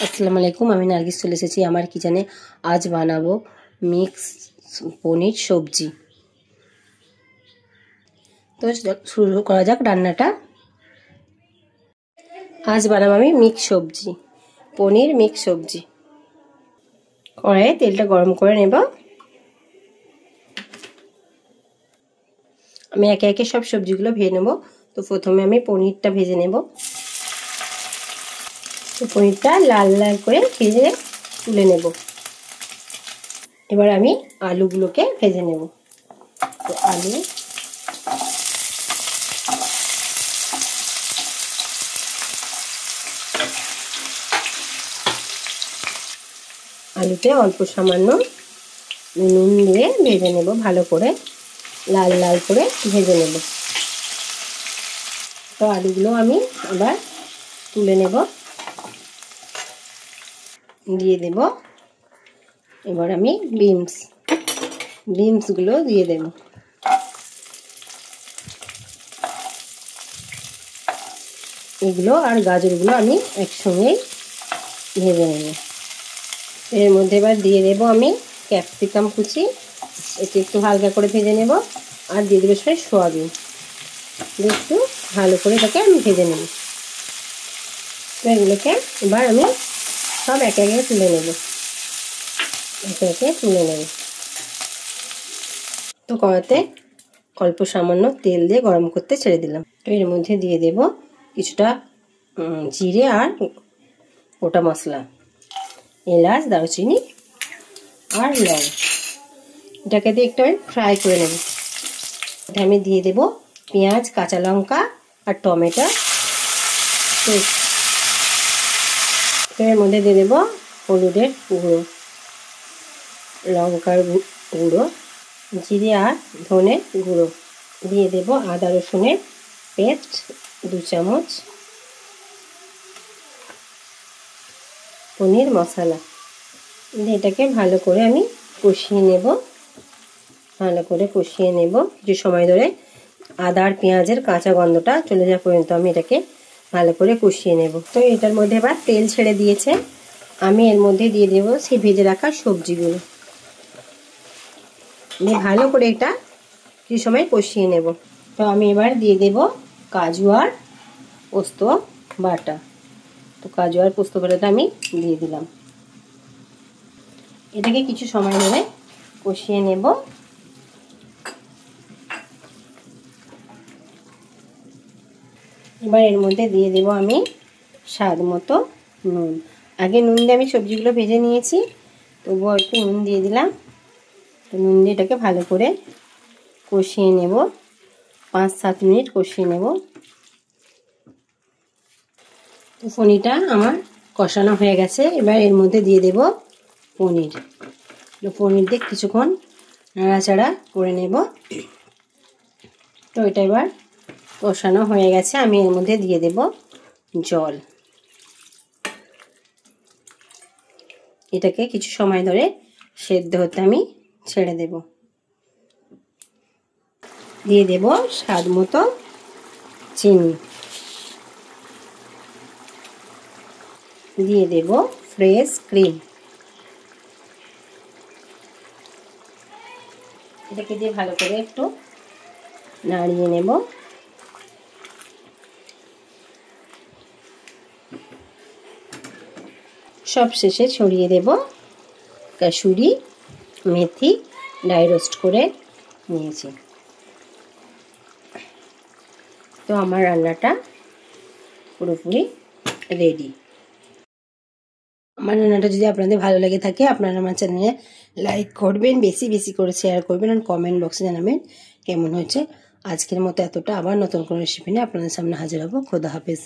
আসসালামু আলাইকুম, আমি নার্গিস চলে এসেছি আমার কিচেনে। আজ বানাবো মিক্স পনির সবজি। তো শুরু করা যাক রান্নাটা। আজ বানাবো আমি মিক্স সবজি, পনির মিক্স সবজি। কড়াইয়ে তেলটা গরম করে নেব। আমি একে একে সব সবজিগুলো ভেজে নেব। তো প্রথমে আমি পনিরটা ভেজে নেব। তো পনিরটা লাল লাল করে ভেজে তুলে নেব। এবার আমি আলুগুলোকে ভেজে নেব। তো আলুতে অল্প সামান্য নুন দিয়ে ভেজে নেব, ভালো করে লাল লাল করে ভেজে নেব। তো আলুগুলো আমি আবার তুলে নেব, দিয়ে দেব। এবার আমি বিনসগুলো দিয়ে দেব। এগুলো আর গাজরগুলো আমি একসঙ্গেই ভেজে নেব। এর মধ্যে এবার দিয়ে দেব আমি ক্যাপসিকাম কুচি, এটি একটু হালকা করে ভেজে নেব। আর দিয়ে দেবো সয়াবিন, একটু ভালো করে এটাকে আমি ভেজে নেব। তো এগুলোকে এবার আমি সব একে একে তুলে নেব, তো কড়াতে অল্প সামান্য তেল দিয়ে গরম করতে ছেড়ে দিলাম। তো এর মধ্যে দিয়ে দেব কিছুটা জিরে আর গোটা মশলা, এলাচ, দারুচিনি আর লং। এটাকে দিয়ে একটু আমি ফ্রাই করে নেব। আমি দিয়ে দেব পেঁয়াজ, কাঁচা লঙ্কা আর টমেটো পেস্ট। এর মধ্যে দিয়ে দেব হলুদের গুঁড়ো, লঙ্কার গুঁড়ো, জিরে আর ধনে গুঁড়ো, দিয়ে দেব আদা রসুনের পেস্ট 2 চামচ, পনির মশলা। এটাকে ভালো করে আমি কষিয়ে নেব, কিছু সময় ধরে আদা আর পেঁয়াজের কাঁচা গন্ধটা চলে যাওয়া পর্যন্ত আমি এটাকে ভালো করে কষিয়ে নেব। তো এটার মধ্যে এবার তেল ছেড়ে দিয়েছে, আমি এর মধ্যে দিয়ে দেব সেই ভেজে রাখা সবজিগুলো, দিয়ে ভালো করে এটা কিছু সময় কষিয়ে নেব। তো আমি এবার দিয়ে দেব কাজু আর পোস্ত বাটা। তো কাজু আর পোস্ত বাটাটা আমি দিয়ে দিলাম। এটাকে কিছু সময় ধরে কষিয়ে নেব। এবার এর মধ্যে দিয়ে দেব আমি স্বাদ মতো নুন। আগে নুন দিয়ে আমি সবজিগুলো ভেজে নিয়েছি, তবুও একটু নুন দিয়ে দিলাম। তো নুন দিয়ে এটাকে ভালো করে কষিয়ে নেব, 5-7 মিনিট কষিয়ে নেব। পনিরটা আমার কষানো হয়ে গেছে। এবার এর মধ্যে দিয়ে দেব পনির দিয়ে কিছুক্ষণ নাড়াচাড়া করে নেব। তো এটা এবার কষানো হয়ে গেছে, আমি এর মধ্যে দিয়ে দেব জল। এটাকে কিছু সময় ধরে সেদ্ধ হতে আমি ছেড়ে দেব। দিয়ে দেব স্বাদ মতো চিনি, দিয়ে দেব ফ্রেশ ক্রিম। এটাকে দিয়ে ভালো করে একটু নাড়িয়ে নেব। সব শেষে ছড়িয়ে দেব কাসুরি মেথি, ড্রাই রোস্ট করে নিয়েছি। তো আমার রান্নাটা পুরোপুরি রেডি। আমার রান্নাটা যদি আপনাদের ভালো লেগে থাকে, আপনারা আমার চ্যানেলে লাইক করবেন, বেশি বেশি করে শেয়ার করবেন আর কমেন্ট বক্সে জানাবেন কেমন হয়েছে। আজকের মতো এতটা, আবার নতুন কোনো রেসিপি নিয়ে আপনাদের সামনে হাজির হব। খোদা হাফেজ।